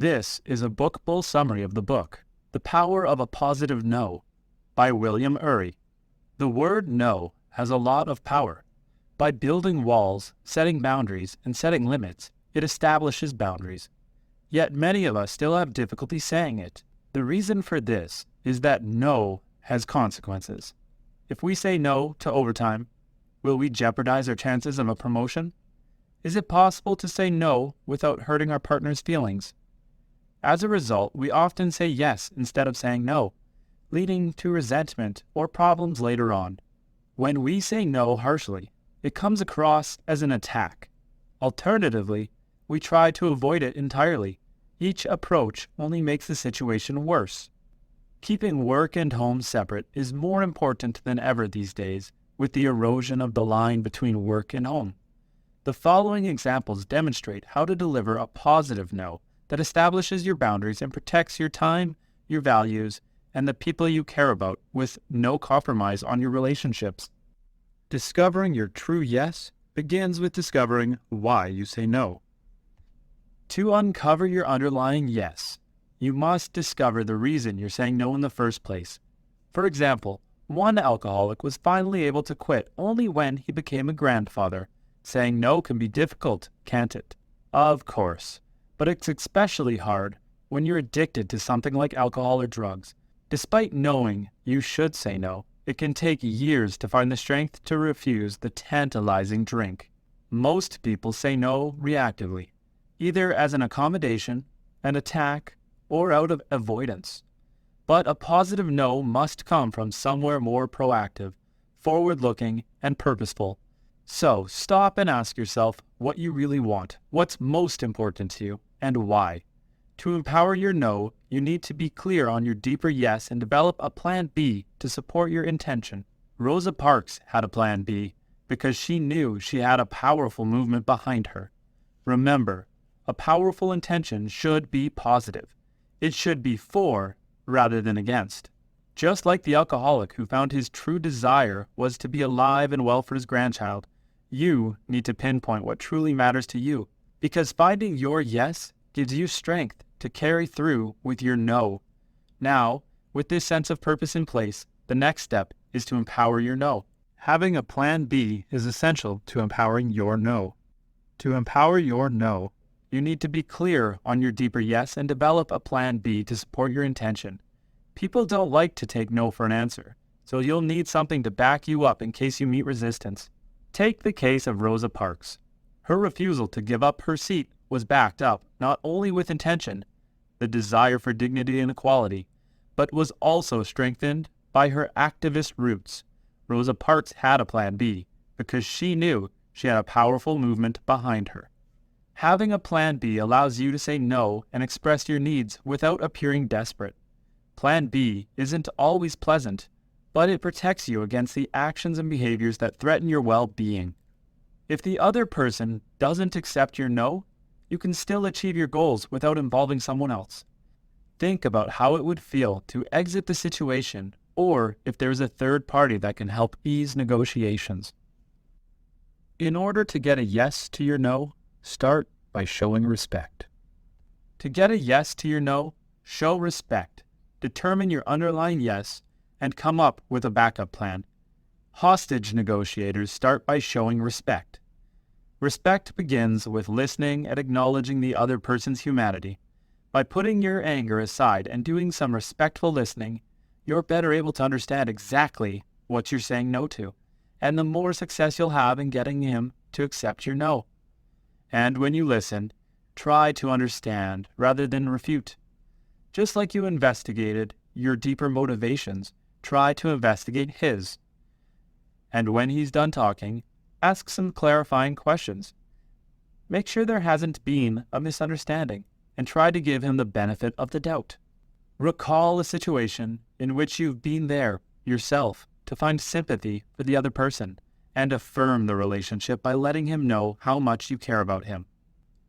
This is a bookable summary of the book, The Power of a Positive No, by William Ury. The word no has a lot of power. By building walls, setting boundaries, and setting limits, it establishes boundaries. Yet many of us still have difficulty saying it. The reason for this is that no has consequences. If we say no to overtime, will we jeopardize our chances of a promotion? Is it possible to say no without hurting our partner's feelings? As a result, we often say yes instead of saying no, leading to resentment or problems later on. When we say no harshly, it comes across as an attack. Alternatively, we try to avoid it entirely. Each approach only makes the situation worse. Keeping work and home separate is more important than ever these days, with the erosion of the line between work and home. The following examples demonstrate how to deliver a positive no that establishes your boundaries and protects your time, your values, and the people you care about with no compromise on your relationships. Discovering your true yes begins with discovering why you say no. To uncover your underlying yes, you must discover the reason you're saying no in the first place. For example, one alcoholic was finally able to quit only when he became a grandfather. Saying no can be difficult, can't it? Of course, but it's especially hard when you're addicted to something like alcohol or drugs. Despite knowing you should say no, it can take years to find the strength to refuse the tantalizing drink. Most people say no reactively, either as an accommodation, an attack, or out of avoidance. But a positive no must come from somewhere more proactive, forward-looking, and purposeful. So stop and ask yourself what you really want, what's most important to you, and why. To empower your no, you need to be clear on your deeper yes and develop a plan B to support your intention. Rosa Parks had a plan B because she knew she had a powerful movement behind her. Remember, a powerful intention should be positive. It should be for rather than against. Just like the alcoholic who found his true desire was to be alive and well for his grandchild, you need to pinpoint what truly matters to you, because finding your yes gives you strength to carry through with your no. Now, with this sense of purpose in place, the next step is to empower your no. Having a plan B is essential to empowering your no. To empower your no, you need to be clear on your deeper yes and develop a plan B to support your intention. People don't like to take no for an answer, so you'll need something to back you up in case you meet resistance. Take the case of Rosa Parks. Her refusal to give up her seat was backed up not only with intention, the desire for dignity and equality, but was also strengthened by her activist roots. Rosa Parks had a plan B because she knew she had a powerful movement behind her. Having a plan B allows you to say no and express your needs without appearing desperate. Plan B isn't always pleasant, but it protects you against the actions and behaviors that threaten your well-being. If the other person doesn't accept your no, you can still achieve your goals without involving someone else. Think about how it would feel to exit the situation, or if there's a third party that can help ease negotiations. In order to get a yes to your no, start by showing respect. To get a yes to your no, show respect. Determine your underlying yes and come up with a backup plan. Hostage negotiators start by showing respect. Respect begins with listening and acknowledging the other person's humanity. By putting your anger aside and doing some respectful listening, you're better able to understand exactly what you're saying no to, and the more success you'll have in getting him to accept your no. And when you listen, try to understand rather than refute. Just like you investigated your deeper motivations, try to investigate his. And when he's done talking, ask some clarifying questions. Make sure there hasn't been a misunderstanding, and try to give him the benefit of the doubt. Recall a situation in which you've been there yourself to find sympathy for the other person, and affirm the relationship by letting him know how much you care about him.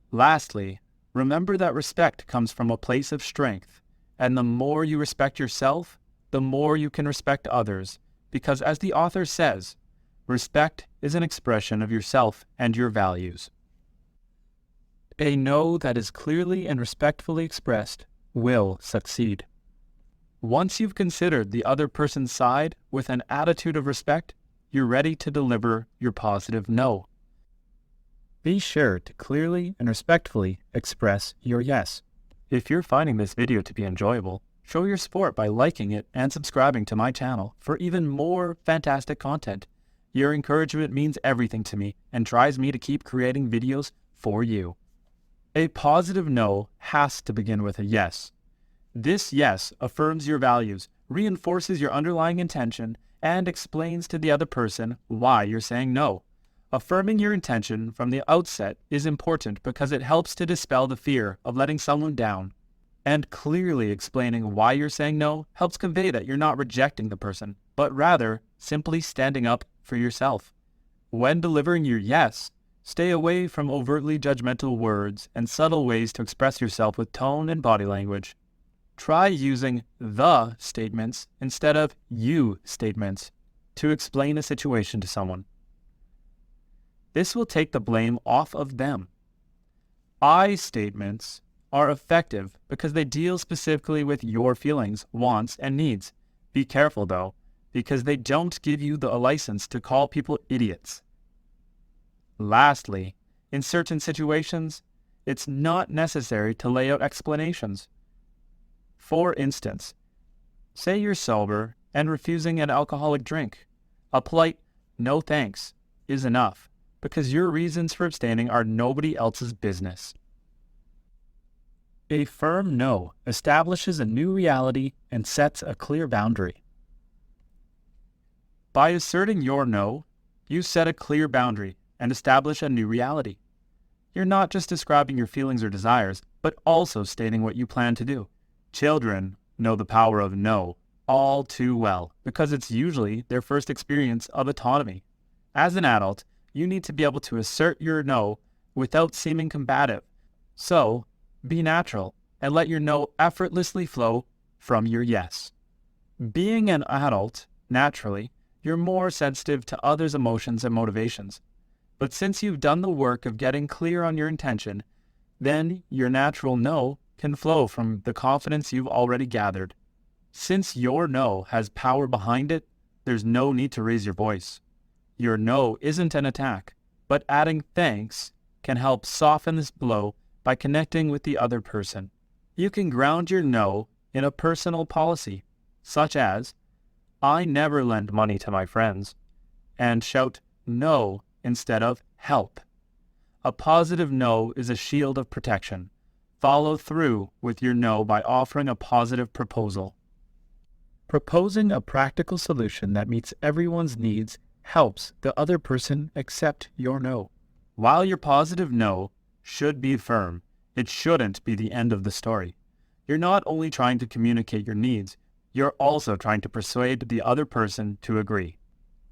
Lastly, remember that respect comes from a place of strength, and the more you respect yourself, the more you can respect others, because as the author says, respect is an expression of yourself and your values. A no that is clearly and respectfully expressed will succeed. Once you've considered the other person's side with an attitude of respect, you're ready to deliver your positive no. Be sure to clearly and respectfully express your yes. If you're finding this video to be enjoyable, show your support by liking it and subscribing to my channel for even more fantastic content. Your encouragement means everything to me and drives me to keep creating videos for you. A positive no has to begin with a yes. This yes affirms your values, reinforces your underlying intention, and explains to the other person why you're saying no. Affirming your intention from the outset is important because it helps to dispel the fear of letting someone down. And clearly explaining why you're saying no helps convey that you're not rejecting the person, but rather simply standing up for yourself. When delivering your yes, stay away from overtly judgmental words and subtle ways to express yourself with tone and body language. Try using the statements instead of you statements to explain a situation to someone. This will take the blame off of them. I statements are effective because they deal specifically with your feelings, wants, and needs. Be careful though, because they don't give you a license to call people idiots. Lastly, in certain situations, it's not necessary to lay out explanations. For instance, say you're sober and refusing an alcoholic drink. A polite no thanks is enough, because your reasons for abstaining are nobody else's business. A firm no establishes a new reality and sets a clear boundary. By asserting your no, you set a clear boundary and establish a new reality. You're not just describing your feelings or desires, but also stating what you plan to do. Children know the power of no all too well because it's usually their first experience of autonomy. As an adult, you need to be able to assert your no without seeming combative. So, be natural and let your no effortlessly flow from your yes. Being an adult, naturally, you're more sensitive to others' emotions and motivations. But since you've done the work of getting clear on your intention, then your natural no can flow from the confidence you've already gathered. Since your no has power behind it, there's no need to raise your voice. Your no isn't an attack, but adding thanks can help soften this blow by connecting with the other person. You can ground your no in a personal policy, such as, I never lend money to my friends, and shout no instead of help. A positive no is a shield of protection. Follow through with your no by offering a positive proposal. Proposing a practical solution that meets everyone's needs helps the other person accept your no. While your positive no should be firm, it shouldn't be the end of the story. You're not only trying to communicate your needs, you're also trying to persuade the other person to agree.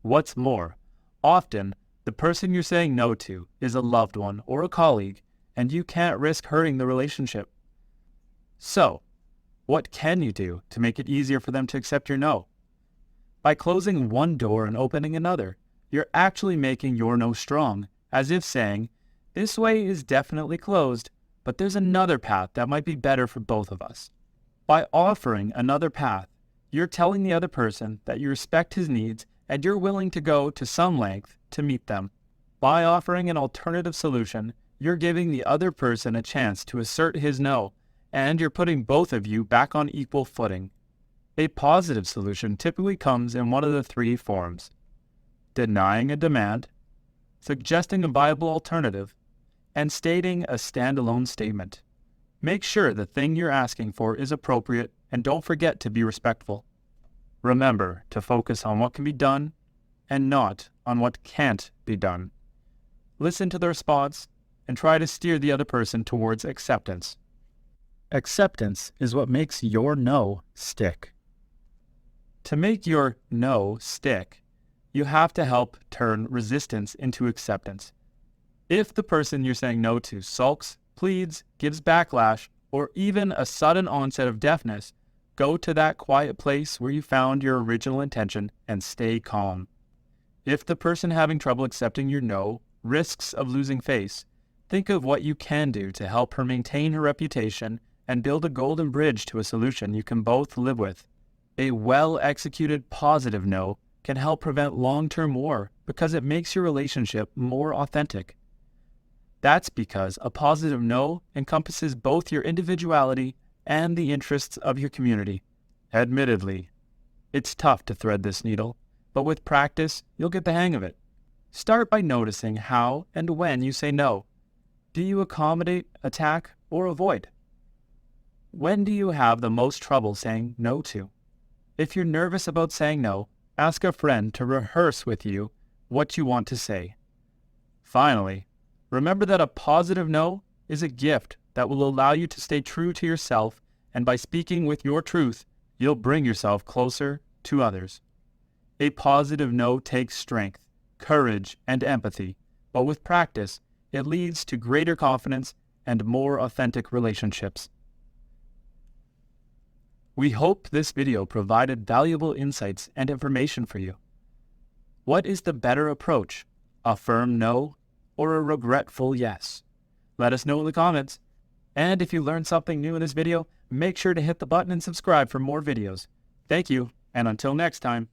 What's more, often the person you're saying no to is a loved one or a colleague, and you can't risk hurting the relationship. So, what can you do to make it easier for them to accept your no? By closing one door and opening another, you're actually making your no strong, as if saying, this way is definitely closed, but there's another path that might be better for both of us. By offering another path, you're telling the other person that you respect his needs and you're willing to go to some length to meet them. By offering an alternative solution, you're giving the other person a chance to assert his no, and you're putting both of you back on equal footing. A positive solution typically comes in one of the three forms: denying a demand, suggesting a viable alternative, and stating a standalone statement. Make sure the thing you're asking for is appropriate and don't forget to be respectful. Remember to focus on what can be done and not on what can't be done. Listen to the response and try to steer the other person towards acceptance. Acceptance is what makes your no stick. To make your no stick, you have to help turn resistance into acceptance. If the person you're saying no to sulks, pleads, gives backlash, or even a sudden onset of deafness, go to that quiet place where you found your original intention and stay calm. If the person having trouble accepting your no risks of losing face, Think of what you can do to help her maintain her reputation and build a golden bridge to a solution you can both live with. A well-executed positive no can help prevent long-term war because it makes your relationship more authentic. That's because a positive no encompasses both your individuality and the interests of your community. Admittedly, it's tough to thread this needle, but with practice, you'll get the hang of it. Start by noticing how and when you say no. Do you accommodate, attack, or avoid? When do you have the most trouble saying no to? If you're nervous about saying no, ask a friend to rehearse with you what you want to say. Finally, remember that a positive no is a gift that will allow you to stay true to yourself, and by speaking with your truth, you'll bring yourself closer to others. A positive no takes strength, courage, and empathy, but with practice, it leads to greater confidence and more authentic relationships. We hope this video provided valuable insights and information for you. What is the better approach, a firm no or a regretful yes? Let us know in the comments. And if you learned something new in this video, make sure to hit the button and subscribe for more videos. Thank you, and until next time.